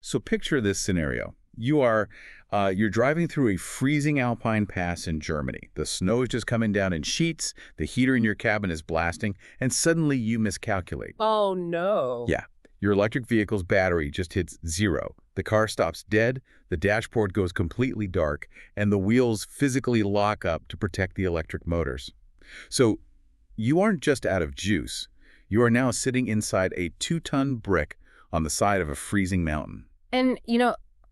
So picture this scenario. You're driving through a freezing alpine pass in Germany. The snow is just coming down in sheets, the heater in your cabin is blasting, and suddenly you miscalculate. Oh, no. Yeah, your electric vehicle's battery just hits zero. The car stops dead, the dashboard goes completely dark, and the wheels physically lock up to protect the electric motors. So you aren't just out of juice. You are now sitting inside a 2-ton brick on the side of a freezing mountain. And,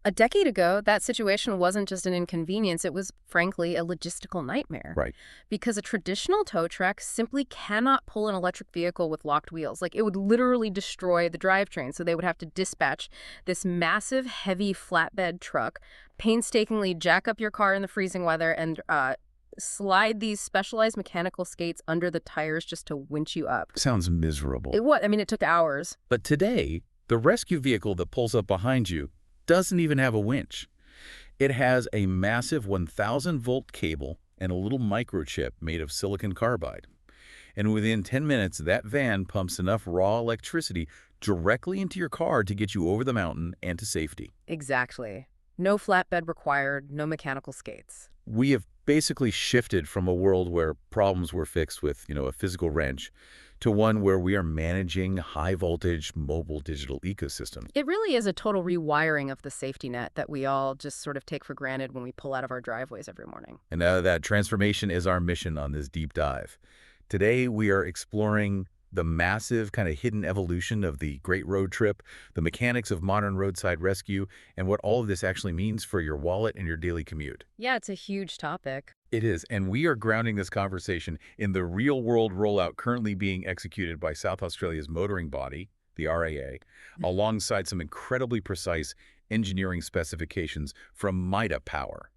a decade ago, that situation wasn't just an inconvenience, it was, frankly, a logistical nightmare. Right. Because a traditional tow truck simply cannot pull an electric vehicle with locked wheels. Like, it would literally destroy the drivetrain, so they would have to dispatch this massive, heavy flatbed truck, painstakingly jack up your car in the freezing weather, and slide these specialized mechanical skates under the tires just to winch you up. Sounds miserable. It took hours. But today, the rescue vehicle that pulls up behind you doesn't even have a winch. It has a massive 1,000-volt cable and a little microchip made of silicon carbide. And within 10 minutes, that van pumps enough raw electricity directly into your car to get you over the mountain and to safety. Exactly. No flatbed required, no mechanical skates. We have basically shifted from a world where problems were fixed with, a physical wrench to one where we are managing high-voltage mobile digital ecosystem. It really is a total rewiring of the safety net that we all just sort of take for granted when we pull out of our driveways every morning. And that transformation is our mission on this deep dive. Today, we are exploring the massive kind of hidden evolution of the great road trip, the mechanics of modern roadside rescue, and what all of this actually means for your wallet and your daily commute. Yeah, it's a huge topic. It is, and we are grounding this conversation in the real-world rollout currently being executed by South Australia's motoring body, the RAA, alongside some incredibly precise engineering specifications from MITA Power.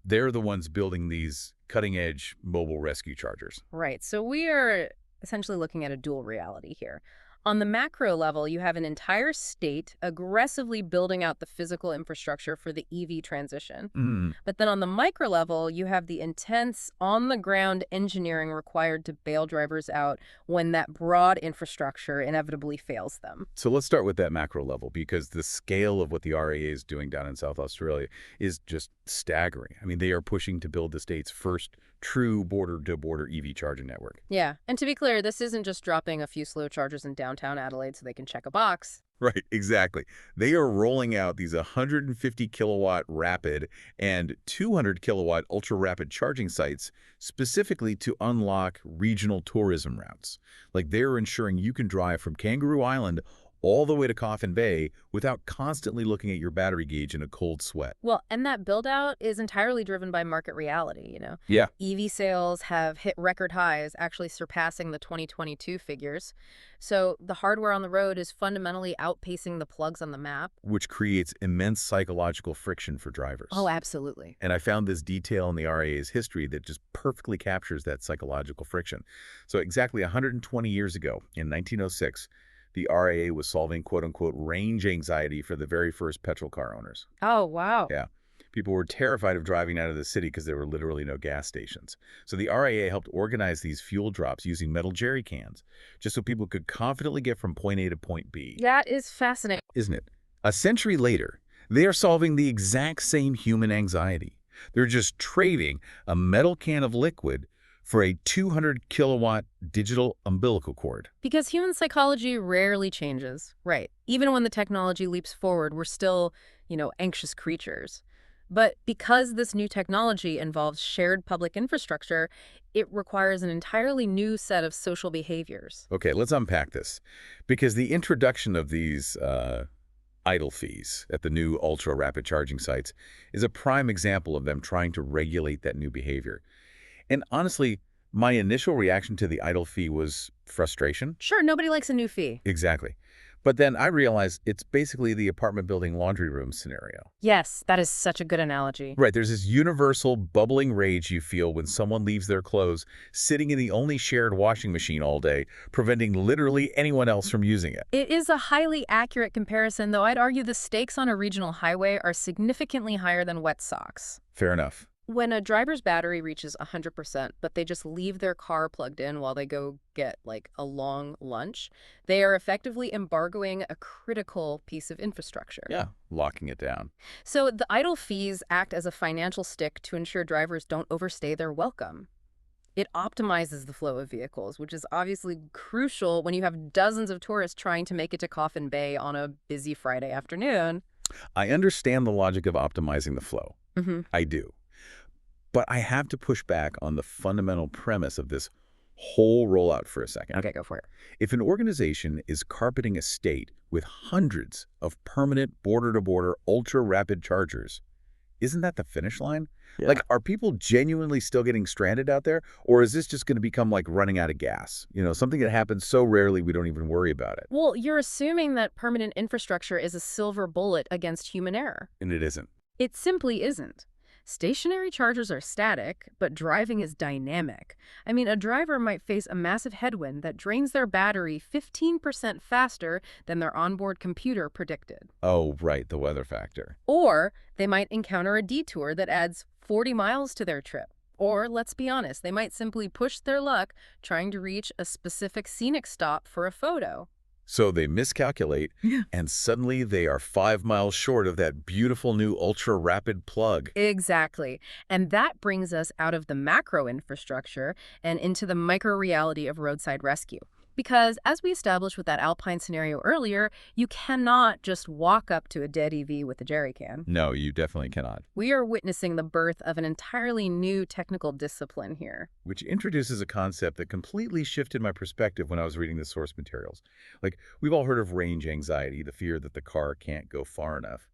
They're the ones building these cutting-edge mobile rescue chargers. Right, so we are essentially looking at a dual reality here. On the macro level, you have an entire state aggressively building out the physical infrastructure for the EV transition. But then on the micro level, you have the intense, on-the-ground engineering required to bail drivers out when that broad infrastructure inevitably fails them. So let's start with that macro level, because the scale of what the RAA is doing down in South Australia is just staggering. I mean, they are pushing to build the state's first true border-to-border EV charging network. Yeah, and to be clear, this isn't just dropping a few slow chargers in downtown Adelaide so they can check a box. Right, exactly. They are rolling out these 150-kilowatt rapid and 200-kilowatt ultra-rapid charging sites specifically to unlock regional tourism routes. Like, they're ensuring you can drive from Kangaroo Island all the way to Coffin Bay without constantly looking at your battery gauge in a cold sweat. Well, and that build-out is entirely driven by market reality, Yeah. EV sales have hit record highs, actually surpassing the 2022 figures. So the hardware on the road is fundamentally outpacing the plugs on the map. Which creates immense psychological friction for drivers. Oh, absolutely. And I found this detail in the RAA's history that just perfectly captures that psychological friction. So exactly 120 years ago, in 1906, the RAA was solving quote-unquote range anxiety for the very first petrol car owners. Oh, wow. Yeah. People were terrified of driving out of the city because there were literally no gas stations. So the RAA helped organize these fuel drops using metal jerry cans, just so people could confidently get from point A to point B. That is fascinating. Isn't it? A century later, they are solving the exact same human anxiety. They're just trading a metal can of liquid for a 200-kilowatt digital umbilical cord. Because human psychology rarely changes. Right. Even when the technology leaps forward, we're still, anxious creatures. But because this new technology involves shared public infrastructure, it requires an entirely new set of social behaviors. Okay, let's unpack this. Because the introduction of these idle fees at the new ultra-rapid charging sites is a prime example of them trying to regulate that new behavior. And honestly, my initial reaction to the idle fee was frustration. Sure, nobody likes a new fee. Exactly. But then I realized it's basically the apartment building laundry room scenario. Yes, that is such a good analogy. Right, there's this universal bubbling rage you feel when someone leaves their clothes sitting in the only shared washing machine all day, preventing literally anyone else from using it. It is a highly accurate comparison, though I'd argue the stakes on a regional highway are significantly higher than wet socks. Fair enough. When a driver's battery reaches 100%, but they just leave their car plugged in while they go get like a long lunch, they are effectively embargoing a critical piece of infrastructure. Yeah, locking it down. So the idle fees act as a financial stick to ensure drivers don't overstay their welcome. It optimizes the flow of vehicles, which is obviously crucial when you have dozens of tourists trying to make it to Coffin Bay on a busy Friday afternoon. I understand the logic of optimizing the flow. Hmm. I do. But I have to push back on the fundamental premise of this whole rollout for a second. Okay, go for it. If an organization is carpeting a state with hundreds of permanent border-to-border ultra-rapid chargers, isn't that the finish line? Yeah. Like, are people genuinely still getting stranded out there? Or is this just going to become like running out of gas? Something that happens so rarely we don't even worry about it. Well, you're assuming that permanent infrastructure is a silver bullet against human error. And it isn't. It simply isn't. Stationary chargers are static, but driving is dynamic. I mean, a driver might face a massive headwind that drains their battery 15% faster than their onboard computer predicted. Oh, right, the weather factor. Or they might encounter a detour that adds 40 miles to their trip. Or, let's be honest, they might simply push their luck trying to reach a specific scenic stop for a photo. So they miscalculate, and suddenly they are 5 miles short of that beautiful new ultra-rapid plug. Exactly. And that brings us out of the macro infrastructure and into the micro reality of roadside rescue. Because as we established with that Alpine scenario earlier, you cannot just walk up to a dead EV with a jerry can. No, you definitely cannot. We are witnessing the birth of an entirely new technical discipline here. Which introduces a concept that completely shifted my perspective when I was reading the source materials. Like, we've all heard of range anxiety, the fear that the car can't go far enough.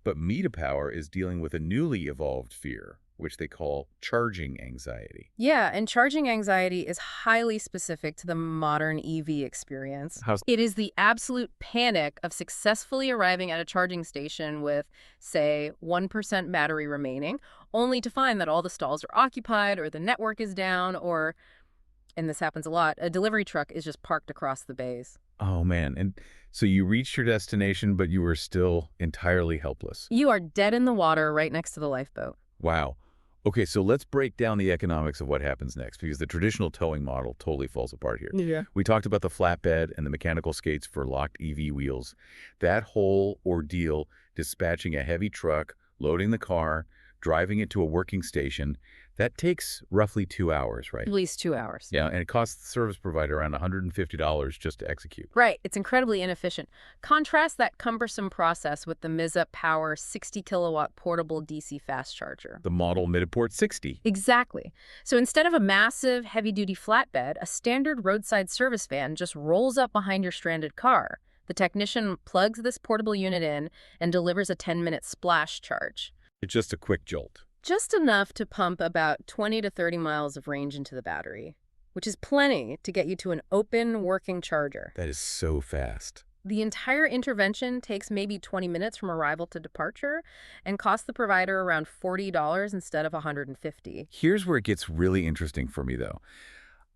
But Power is dealing with a newly evolved fear, which they call charging anxiety. Yeah, and charging anxiety is highly specific to the modern EV experience. How's It is the absolute panic of successfully arriving at a charging station with, say, 1% battery remaining, only to find that all the stalls are occupied or the network is down or, and this happens a lot, a delivery truck is just parked across the bays. Oh, man. And so you reached your destination, but you were still entirely helpless. You are dead in the water right next to the lifeboat. Wow. Okay, so let's break down the economics of what happens next, because the traditional towing model totally falls apart here. Yeah. We talked about the flatbed and the mechanical skates for locked EV wheels. That whole ordeal, dispatching a heavy truck, loading the car, driving it to a working station, that takes roughly 2 hours, right? At least 2 hours. Yeah, and it costs the service provider around $150 just to execute. Right. It's incredibly inefficient. Contrast that cumbersome process with the Power 60 kilowatt portable DC fast charger. The model Midport 60. Exactly. So instead of a massive heavy-duty flatbed, a standard roadside service van just rolls up behind your stranded car. The technician plugs this portable unit in and delivers a 10-minute splash charge. It's just a quick jolt. Just enough to pump about 20 to 30 miles of range into the battery, which is plenty to get you to an open, working charger. That is so fast. The entire intervention takes maybe 20 minutes from arrival to departure and costs the provider around $40 instead of $150. Here's where it gets really interesting for me, though.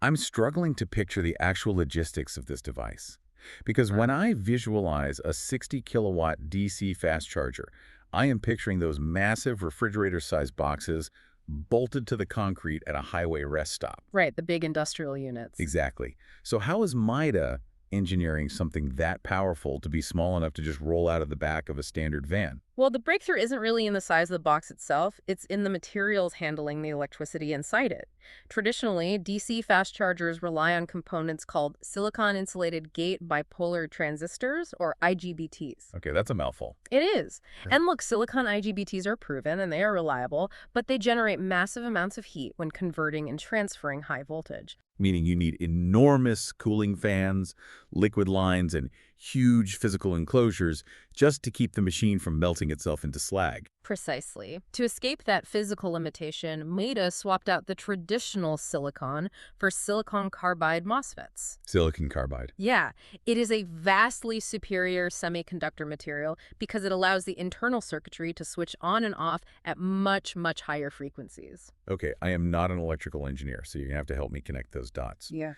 I'm struggling to picture the actual logistics of this device. Because when I visualize a 60 kilowatt DC fast charger, I am picturing those massive refrigerator-sized boxes bolted to the concrete at a highway rest stop. Right, the big industrial units. Exactly. So how is MIDA engineering something that powerful to be small enough to just roll out of the back of a standard van? Well, the breakthrough isn't really in the size of the box itself. It's in the materials handling the electricity inside it. Traditionally, DC fast chargers rely on components called silicon-insulated gate bipolar transistors, or IGBTs. Okay, that's a mouthful. It is. And look, silicon IGBTs are proven and they are reliable, but they generate massive amounts of heat when converting and transferring high voltage. Meaning you need enormous cooling fans, liquid lines, and huge physical enclosures just to keep the machine from melting itself into slag. Precisely. To escape that physical limitation, MIDA swapped out the traditional silicon for silicon carbide MOSFETs. Silicon carbide. Yeah, it is a vastly superior semiconductor material because it allows the internal circuitry to switch on and off at much, much higher frequencies. Okay, I am not an electrical engineer, so you're going to have to help me connect those dots. Yeah.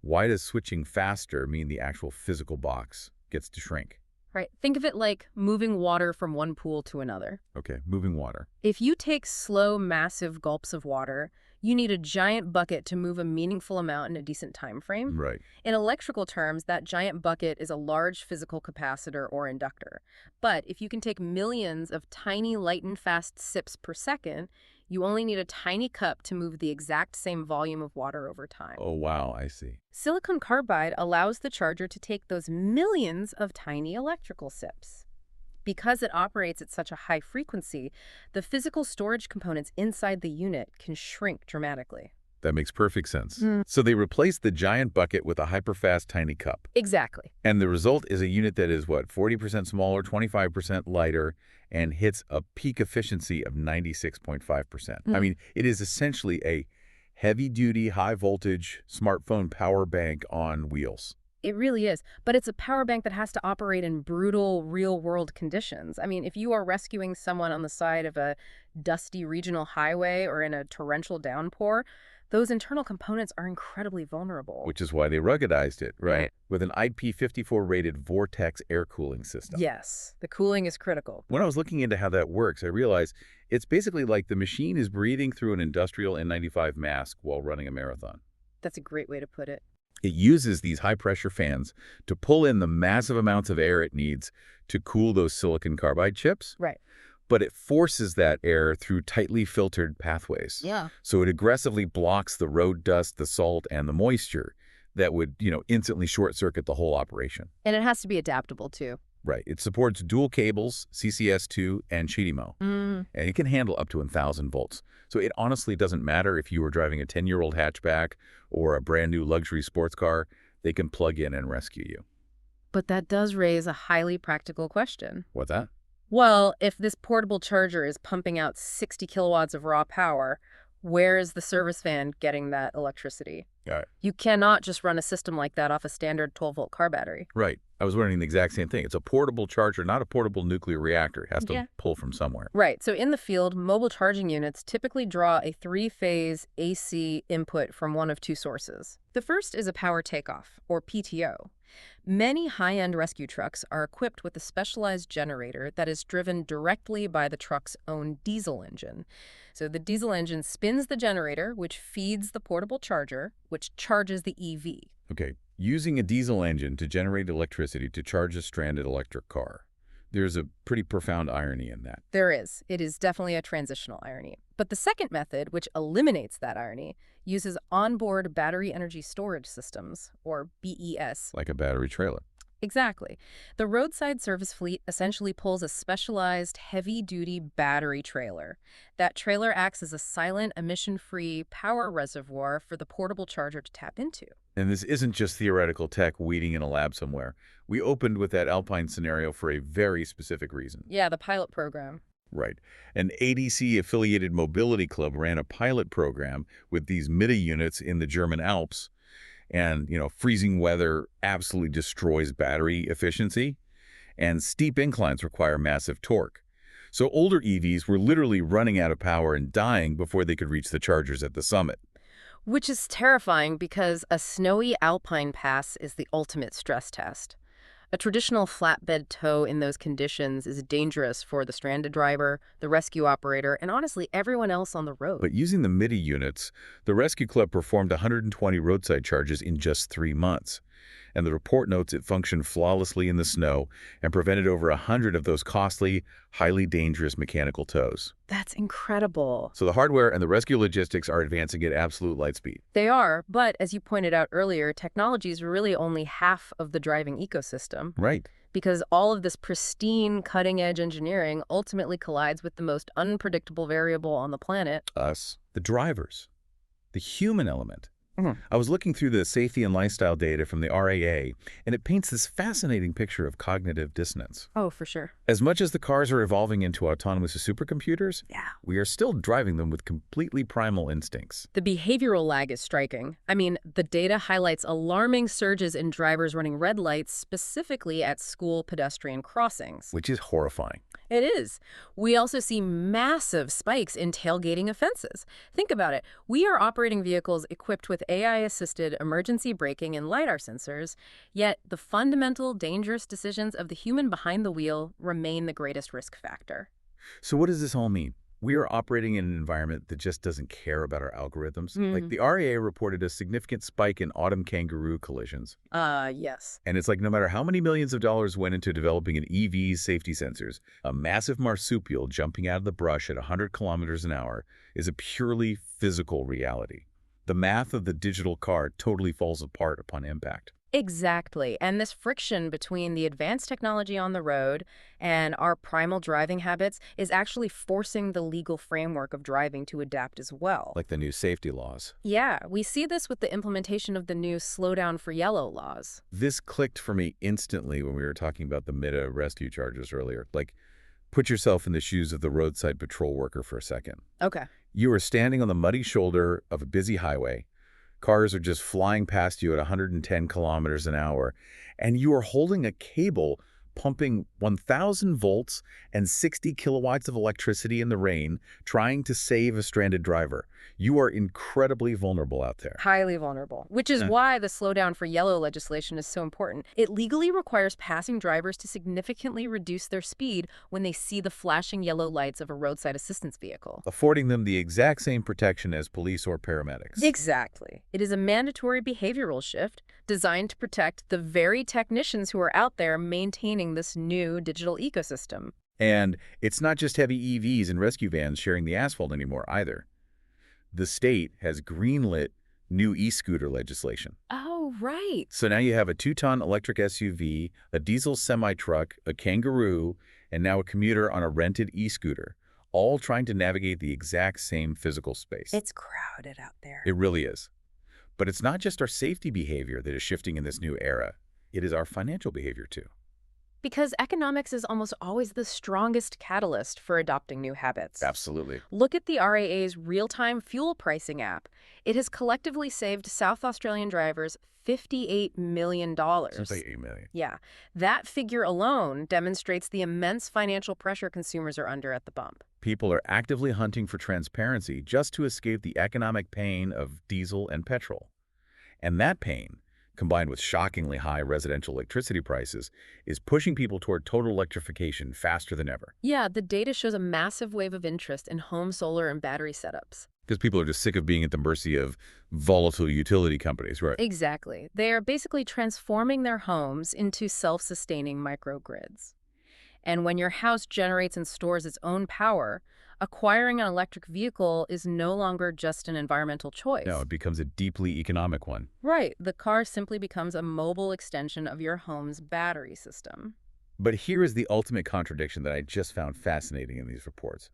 Why does switching faster mean the actual physical box gets to shrink? Right. Think of it like moving water from one pool to another. Okay, moving water. If you take slow, massive gulps of water, you need a giant bucket to move a meaningful amount in a decent time frame. Right. In electrical terms, that giant bucket is a large physical capacitor or inductor. But if you can take millions of tiny, light and fast sips per second, you only need a tiny cup to move the exact same volume of water over time. Oh, wow, I see. Silicon carbide allows the charger to take those millions of tiny electrical sips. Because it operates at such a high frequency, the physical storage components inside the unit can shrink dramatically. That makes perfect sense. So they replaced the giant bucket with a hyperfast tiny cup. Exactly. And the result is a unit that is, what, 40% smaller, 25% lighter, and hits a peak efficiency of 96.5%. I mean, it is essentially a heavy-duty, high-voltage smartphone power bank on wheels. It really is. But it's a power bank that has to operate in brutal, real-world conditions. I mean, if you are rescuing someone on the side of a dusty regional highway or in a torrential downpour, those internal components are incredibly vulnerable. Which is why they ruggedized it, right? With an IP54 rated Vortex air cooling system. Yes, the cooling is critical. When I was looking into how that works, I realized it's basically like the machine is breathing through an industrial N95 mask while running a marathon. That's a great way to put it. It uses these high-pressure fans to pull in the massive amounts of air it needs to cool those silicon carbide chips. Right. But it forces that air through tightly filtered pathways. Yeah. So it aggressively blocks the road dust, the salt, and the moisture that would, instantly short-circuit the whole operation. And it has to be adaptable, too. Right. It supports dual cables, CCS2, and CHAdeMO. And it can handle up to 1,000 volts. So it honestly doesn't matter if you were driving a 10-year-old hatchback or a brand-new luxury sports car. They can plug in and rescue you. But that does raise a highly practical question. What's that? Well, if this portable charger is pumping out 60 kilowatts of raw power, where is the service van getting that electricity? All right. You cannot just run a system like that off a standard 12-volt car battery. Right. I was wondering the exact same thing. It's a portable charger, not a portable nuclear reactor. It has to pull from somewhere. Right. So in the field, mobile charging units typically draw a 3-phase AC input from one of two sources. The first is a power takeoff, or PTO. Many high-end rescue trucks are equipped with a specialized generator that is driven directly by the truck's own diesel engine. So the diesel engine spins the generator, which feeds the portable charger, which charges the EV. Okay. Using a diesel engine to generate electricity to charge a stranded electric car. There's a pretty profound irony in that. There is. It is definitely a transitional irony. But the second method, which eliminates that irony, uses onboard battery energy storage systems, or BES. Like a battery trailer. Exactly. The roadside service fleet essentially pulls a specialized heavy-duty battery trailer. That trailer acts as a silent, emission-free power reservoir for the portable charger to tap into. And this isn't just theoretical tech waiting in a lab somewhere. We opened with that Alpine scenario for a very specific reason. Yeah, the pilot program. Right. An ADC-affiliated mobility club ran a pilot program with these MIDI units in the German Alps. And, freezing weather absolutely destroys battery efficiency. And steep inclines require massive torque. So older EVs were literally running out of power and dying before they could reach the chargers at the summit. Which is terrifying because a snowy alpine pass is the ultimate stress test. A traditional flatbed tow in those conditions is dangerous for the stranded driver, the rescue operator, and honestly, everyone else on the road. But using the MIDI units, the rescue club performed 120 roadside charges in just 3 months. And the report notes it functioned flawlessly in the snow and prevented over 100 of those costly, highly dangerous mechanical tows. That's incredible. So the hardware and the rescue logistics are advancing at absolute light speed. They are, but as you pointed out earlier, technology is really only half of the driving ecosystem. Right. Because all of this pristine, cutting-edge engineering ultimately collides with the most unpredictable variable on the planet. Us, the drivers, the human element. I was looking through the safety and lifestyle data from the RAA, and it paints this fascinating picture of cognitive dissonance. Oh, for sure. As much as the cars are evolving into autonomous supercomputers, Yeah. we are still driving them with completely primal instincts. The behavioral lag is striking. I mean, the data highlights alarming surges in drivers running red lights, specifically at school pedestrian crossings. Which is horrifying. It is. We also see massive spikes in tailgating offenses. Think about it. We are operating vehicles equipped with AI-assisted emergency braking and LiDAR sensors, yet the fundamental dangerous decisions of the human behind the wheel remain the greatest risk factor. So what does this all mean? We are operating in an environment that just doesn't care about our algorithms. Like Hmm. the RAA reported a significant spike in autumn kangaroo collisions. Yes. And it's like no matter how many millions of dollars went into developing an EV's safety sensors, a massive marsupial jumping out of the brush at 100 kilometers an hour is a purely physical reality. The math of the digital car totally falls apart upon impact. Exactly. And this friction between the advanced technology on the road and our primal driving habits is actually forcing the legal framework of driving to adapt as well. Like the new safety laws. Yeah, we see this with the implementation of the new slow down for yellow laws. This clicked for me instantly when we were talking about the MITA rescue charges earlier. Like, put yourself in the shoes of the roadside patrol worker for a second. Okay. You are standing on the muddy shoulder of a busy highway. Cars are just flying past you at 110 kilometers an hour, and you are holding a cable pumping 1,000 volts and 60 kilowatts of electricity in the rain, trying to save a stranded driver. You are incredibly vulnerable out there. Highly vulnerable, which is why the slow down for yellow legislation is so important. It legally requires passing drivers to significantly reduce their speed when they see the flashing yellow lights of a roadside assistance vehicle. Affording them the exact same protection as police or paramedics. Exactly. It is a mandatory behavioral shift designed to protect the very technicians who are out there maintaining this new digital ecosystem. And it's not just heavy EVs and rescue vans sharing the asphalt anymore either. The state has greenlit new e-scooter legislation. Oh, right. So now you have a 2-ton electric SUV, a diesel semi-truck, a kangaroo, and now a commuter on a rented e-scooter, all trying to navigate the exact same physical space. It's crowded out there. It really is. But it's not just our safety behavior that is shifting in this new era. It is our financial behavior too. Because economics is almost always the strongest catalyst for adopting new habits. Absolutely. Look at the RAA's real-time fuel pricing app. It has collectively saved South Australian drivers $58 million. Seems like 8 million. Yeah, that figure alone demonstrates the immense financial pressure consumers are under at the pump. People are actively hunting for transparency just to escape the economic pain of diesel and petrol. And that pain, combined with shockingly high residential electricity prices, is pushing people toward total electrification faster than ever. Yeah, the data shows a massive wave of interest in home solar and battery setups. Because people are just sick of being at the mercy of volatile utility companies, right? Exactly. They are basically transforming their homes into self-sustaining microgrids. And when your house generates and stores its own power, acquiring an electric vehicle is no longer just an environmental choice. No, it becomes a deeply economic one. Right. The car simply becomes a mobile extension of your home's battery system. But here is the ultimate contradiction that I just found fascinating in these reports.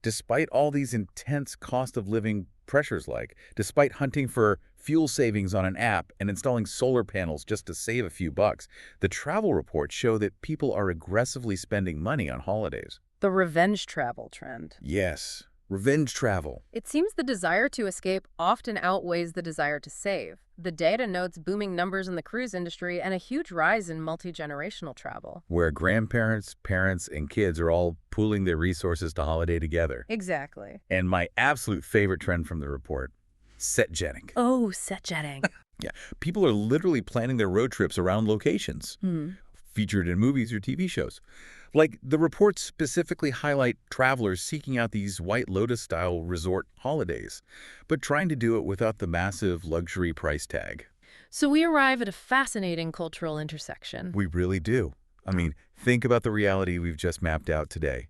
Despite all these intense cost of living pressures despite hunting for fuel savings on an app and installing solar panels just to save a few bucks, the travel reports show that people are aggressively spending money on holidays. The revenge travel trend. Yes, revenge travel. It seems the desire to escape often outweighs the desire to save. The data notes booming numbers in the cruise industry and a huge rise in multi-generational travel. Where grandparents, parents, and kids are all pooling their resources to holiday together. Exactly. And my absolute favorite trend from the report, set jetting. Oh, set jetting. Yeah, people are literally planning their road trips around locations featured in movies or TV shows. Like, the reports specifically highlight travelers seeking out these White Lotus-style resort holidays, but trying to do it without the massive luxury price tag. So we arrive at a fascinating cultural intersection. We really do. I mean, think about the reality we've just mapped out today.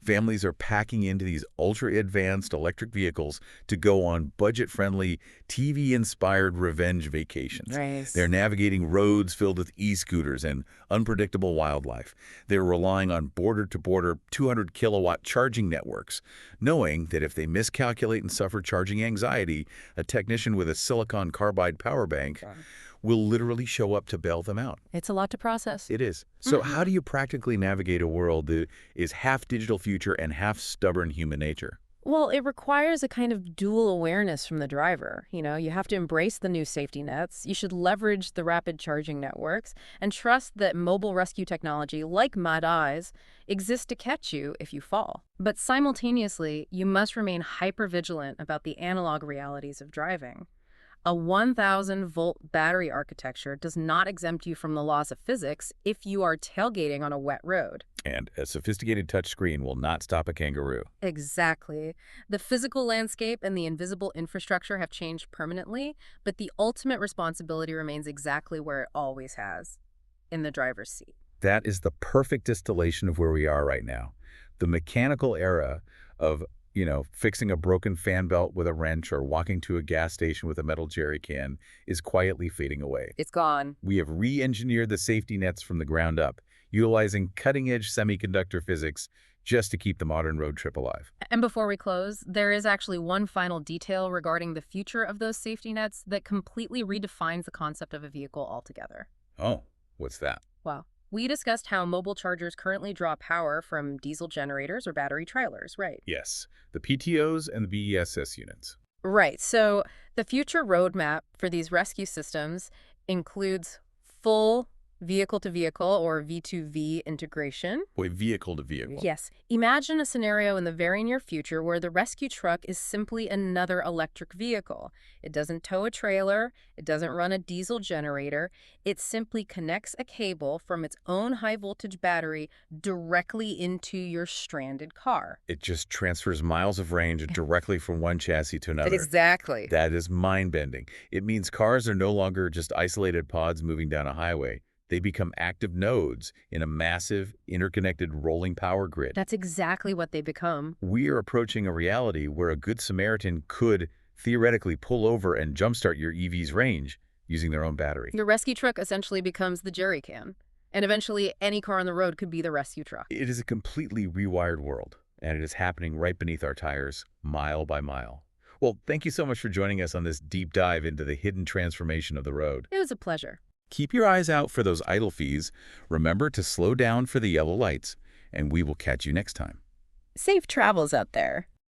Families are packing into these ultra-advanced electric vehicles to go on budget-friendly, TV-inspired revenge vacations. Nice. They're navigating roads filled with e-scooters and unpredictable wildlife. They're relying on border-to-border 200-kilowatt charging networks, knowing that if they miscalculate and suffer charging anxiety, a technician with a silicon carbide power bank will literally show up to bail them out. It's a lot to process. It is. So how do you practically navigate a world that is half digital future and half stubborn human nature? Well, it requires a kind of dual awareness from the driver. You have to embrace the new safety nets. You should leverage the rapid charging networks and trust that mobile rescue technology like Mud Eyes exists to catch you if you fall. But simultaneously, you must remain hypervigilant about the analog realities of driving. A 1,000-volt battery architecture does not exempt you from the laws of physics if you are tailgating on a wet road. And a sophisticated touchscreen will not stop a kangaroo. Exactly. The physical landscape and the invisible infrastructure have changed permanently, but the ultimate responsibility remains exactly where it always has, in the driver's seat. That is the perfect distillation of where we are right now. The mechanical era of, fixing a broken fan belt with a wrench or walking to a gas station with a metal jerry can is quietly fading away. It's gone. We have re-engineered the safety nets from the ground up, utilizing cutting-edge semiconductor physics just to keep the modern road trip alive. And before we close, there is actually one final detail regarding the future of those safety nets that completely redefines the concept of a vehicle altogether. Oh, what's that? Wow. We discussed how mobile chargers currently draw power from diesel generators or battery trailers, right? Yes, the PTOs and the BESS units. Right. So the future roadmap for these rescue systems includes full vehicle-to-vehicle or V2V integration. Boy, vehicle to vehicle. Yes. Imagine a scenario in the very near future where the rescue truck is simply another electric vehicle. It doesn't tow a trailer. It doesn't run a diesel generator. It simply connects a cable from its own high-voltage battery directly into your stranded car. It just transfers miles of range directly from one chassis to another. Exactly. That is mind-bending. It means cars are no longer just isolated pods moving down a highway. They become active nodes in a massive, interconnected rolling power grid. That's exactly what they become. We are approaching a reality where a good Samaritan could theoretically pull over and jumpstart your EV's range using their own battery. Your rescue truck essentially becomes the jerry can. And eventually, any car on the road could be the rescue truck. It is a completely rewired world, and it is happening right beneath our tires, mile by mile. Well, thank you so much for joining us on this deep dive into the hidden transformation of the road. It was a pleasure. Keep your eyes out for those idle fees. Remember to slow down for the yellow lights, and we will catch you next time. Safe travels out there.